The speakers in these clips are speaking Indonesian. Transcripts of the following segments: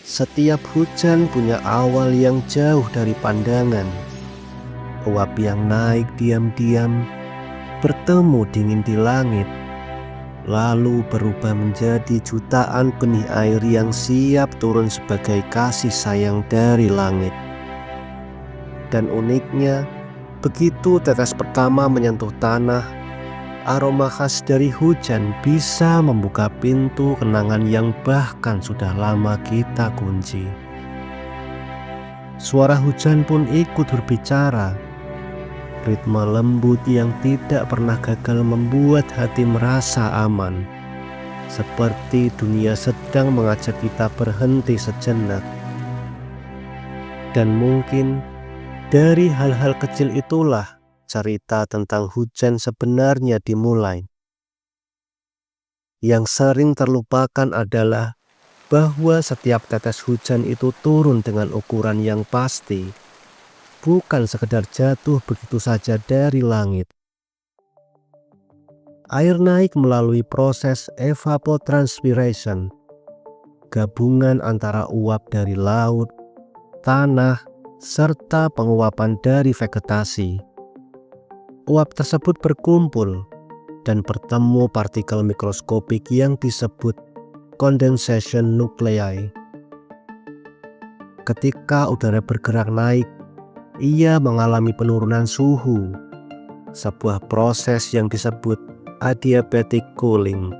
Setiap hujan punya awal yang jauh dari pandangan. Uap yang naik diam-diam bertemu dingin di langit, lalu berubah menjadi jutaan benih air yang siap turun sebagai kasih sayang dari langit. Dan uniknya, begitu tetes pertama menyentuh tanah, aroma khas dari hujan bisa membuka pintu kenangan yang bahkan sudah lama kita kunci. Suara hujan pun ikut berbicara. Ritme lembut yang tidak pernah gagal membuat hati merasa aman. Seperti dunia sedang mengajak kita berhenti sejenak. Dan mungkin dari hal-hal kecil itulah cerita tentang hujan sebenarnya dimulai. Yang sering terlupakan adalah bahwa setiap tetes hujan itu turun dengan ukuran yang pasti, bukan sekedar jatuh begitu saja dari langit. Air naik melalui proses evapotranspiration, gabungan antara uap dari laut, tanah, serta penguapan dari vegetasi. Uap tersebut berkumpul dan bertemu partikel mikroskopik yang disebut condensation nuclei. Ketika udara bergerak naik, ia mengalami penurunan suhu, sebuah proses yang disebut adiabatic cooling,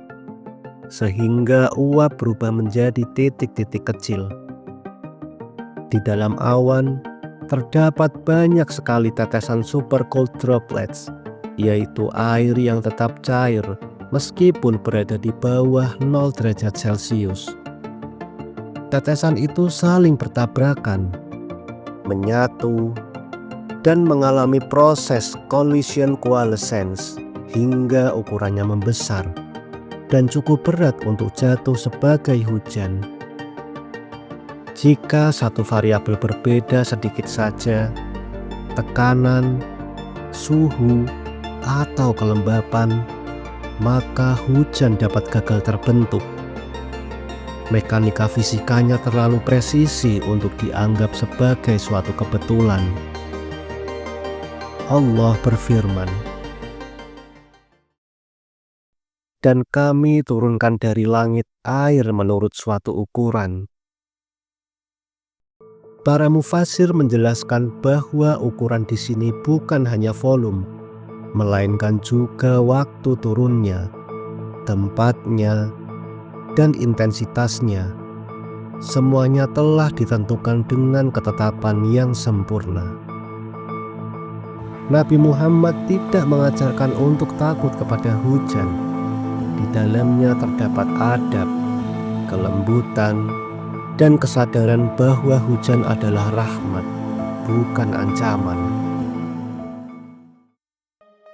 sehingga uap berubah menjadi titik-titik kecil. Di dalam awan, terdapat banyak sekali tetesan super cold droplets, yaitu air yang tetap cair meskipun berada di bawah 0 derajat Celcius. Tetesan itu saling bertabrakan, menyatu, dan mengalami proses collision coalescence hingga ukurannya membesar dan cukup berat untuk jatuh sebagai hujan. Jika satu variabel berbeda sedikit saja, tekanan, suhu, atau kelembapan, maka hujan dapat gagal terbentuk. Mekanika fisikanya terlalu presisi untuk dianggap sebagai suatu kebetulan. Allah berfirman, "Dan kami turunkan dari langit air menurut suatu ukuran." Para mufasir menjelaskan bahwa ukuran di sini bukan hanya volume, melainkan juga waktu turunnya, tempatnya, dan intensitasnya. Semuanya telah ditentukan dengan ketetapan yang sempurna. Nabi Muhammad tidak mengajarkan untuk takut kepada hujan. Di dalamnya terdapat adab, kelembutan, dan kesadaran bahwa hujan adalah rahmat, bukan ancaman.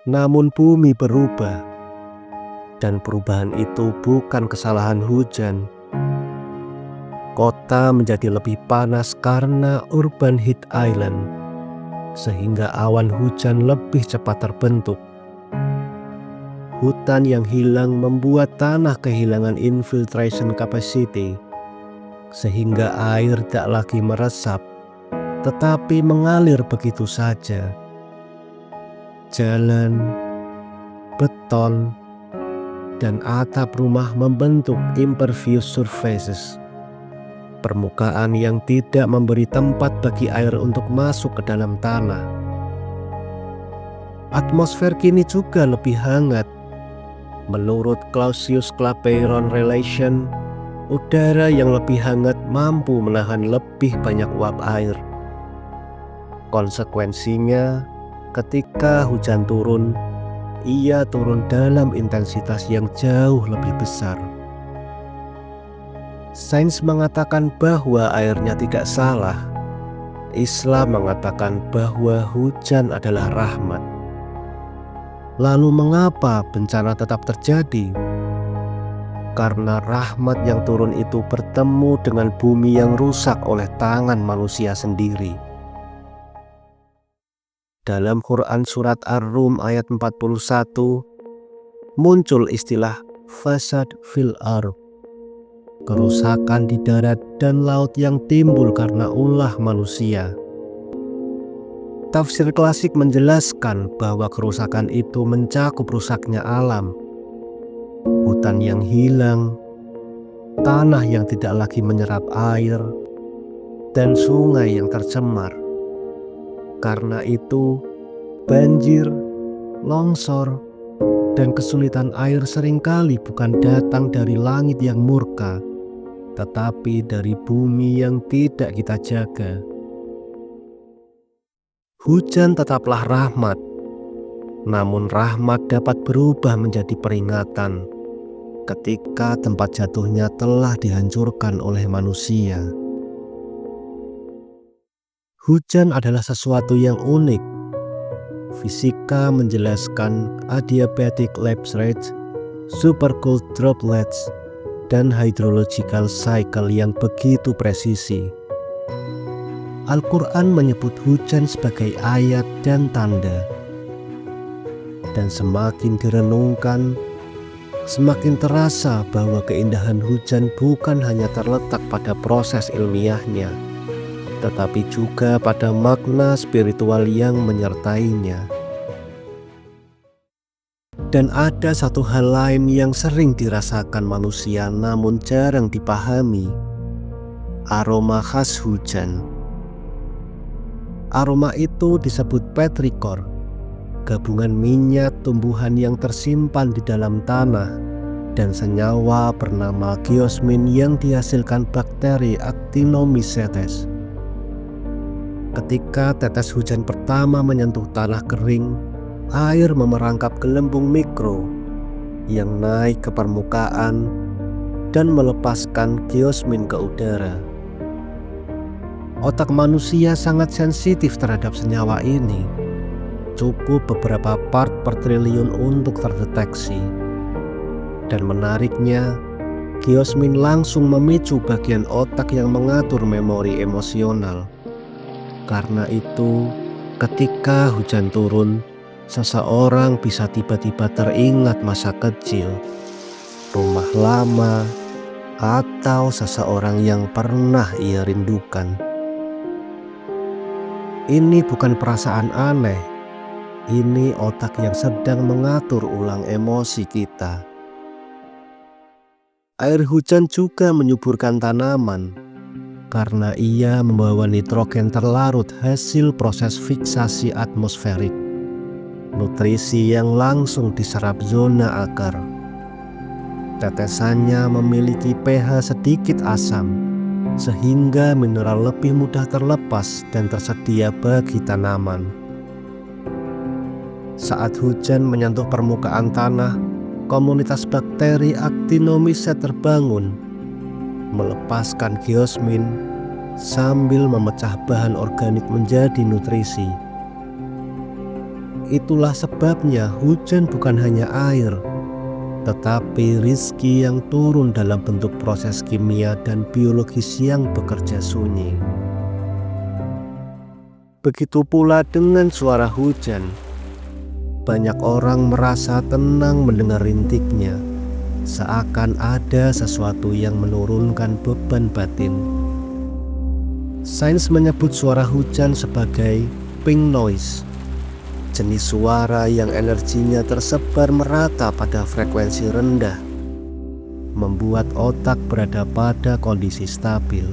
Namun bumi berubah, dan perubahan itu bukan kesalahan hujan. Kota menjadi lebih panas karena urban heat island, sehingga awan hujan lebih cepat terbentuk. Hutan yang hilang membuat tanah kehilangan infiltration capacity, sehingga air tak lagi meresap, tetapi mengalir begitu saja. Jalan, beton, dan atap rumah membentuk impervious surfaces, permukaan yang tidak memberi tempat bagi air untuk masuk ke dalam tanah. Atmosfer kini juga lebih hangat. Menurut Clausius-Clapeyron relation, udara yang lebih hangat mampu menahan lebih banyak uap air. Konsekuensinya, ketika hujan turun, ia turun dalam intensitas yang jauh lebih besar. Sains mengatakan bahwa airnya tidak salah. Islam mengatakan bahwa hujan adalah rahmat. Lalu mengapa bencana tetap terjadi? Karena rahmat yang turun itu bertemu dengan bumi yang rusak oleh tangan manusia sendiri. Dalam Quran Surat Ar-Rum ayat 41, muncul istilah fasad fil ardh, kerusakan di darat dan laut yang timbul karena ulah manusia. Tafsir klasik menjelaskan bahwa kerusakan itu mencakup rusaknya alam, hutan yang hilang, tanah yang tidak lagi menyerap air, dan sungai yang tercemar. Karena itu, banjir, longsor, dan kesulitan air seringkali bukan datang dari langit yang murka, tetapi dari bumi yang tidak kita jaga. Hujan tetaplah rahmat, namun rahmat dapat berubah menjadi peringatan ketika tempat jatuhnya telah dihancurkan oleh manusia. Hujan adalah sesuatu yang unik. Fisika menjelaskan adiabatic lapse rate, supercooled droplets, dan hydrological cycle yang begitu presisi. Al-Quran menyebut hujan sebagai ayat dan tanda. Dan semakin direnungkan, semakin terasa bahwa keindahan hujan bukan hanya terletak pada proses ilmiahnya, tetapi juga pada makna spiritual yang menyertainya. Dan ada satu hal lain yang sering dirasakan manusia namun jarang dipahami: aroma khas hujan. Aroma itu disebut petrikor, gabungan minyak tumbuhan yang tersimpan di dalam tanah dan senyawa bernama geosmin yang dihasilkan bakteri Actinomycetes. Ketika tetes hujan pertama menyentuh tanah kering, air memerangkap gelembung mikro yang naik ke permukaan dan melepaskan geosmin ke udara. Otak manusia sangat sensitif terhadap senyawa ini. Cukup beberapa part per triliun untuk terdeteksi. Dan menariknya, geosmin langsung memicu bagian otak yang mengatur memori emosional. Karena itu, ketika hujan turun, seseorang bisa tiba-tiba teringat masa kecil, rumah lama, atau seseorang yang pernah ia rindukan. Ini bukan perasaan aneh, ini otak yang sedang mengatur ulang emosi kita. Air hujan juga menyuburkan tanaman, karena ia membawa nitrogen terlarut hasil proses fiksasi atmosferik, nutrisi yang langsung diserap zona akar. Tetesannya memiliki pH sedikit asam, sehingga mineral lebih mudah terlepas dan tersedia bagi tanaman. Saat hujan menyentuh permukaan tanah, komunitas bakteri Actinomycetes terbangun, melepaskan geosmin sambil memecah bahan organik menjadi nutrisi. Itulah sebabnya hujan bukan hanya air, tetapi rizki yang turun dalam bentuk proses kimia dan biologis yang bekerja sunyi. Begitu pula dengan suara hujan. Banyak orang merasa tenang mendengar rintiknya, seakan ada sesuatu yang menurunkan beban batin. Sains menyebut suara hujan sebagai pink noise, jenis suara yang energinya tersebar merata pada frekuensi rendah, membuat otak berada pada kondisi stabil.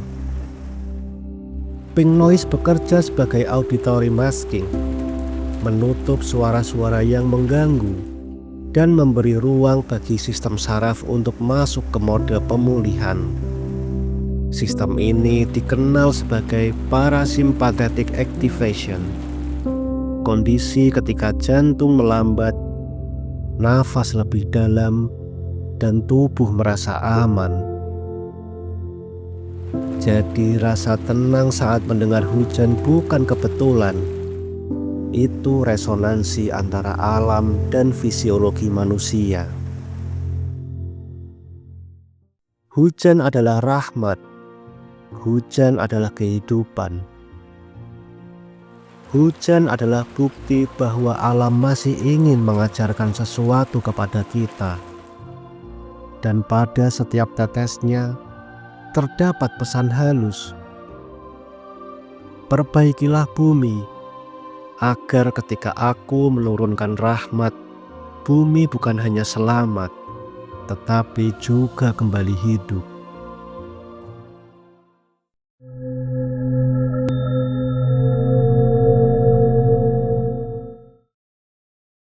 Pink noise bekerja sebagai auditory masking, menutup suara-suara yang mengganggu dan memberi ruang bagi sistem saraf untuk masuk ke mode pemulihan. Sistem ini dikenal sebagai parasympathetic activation, kondisi ketika jantung melambat, nafas lebih dalam, dan tubuh merasa aman. Jadi rasa tenang saat mendengar hujan bukan kebetulan. Itu resonansi antara alam dan fisiologi manusia. Hujan adalah rahmat. Hujan adalah kehidupan. Hujan adalah bukti bahwa alam masih ingin mengajarkan sesuatu kepada kita. Dan pada setiap tetesnya, terdapat pesan halus. Perbaikilah bumi, agar ketika aku menurunkan rahmat, bumi bukan hanya selamat, tetapi juga kembali hidup.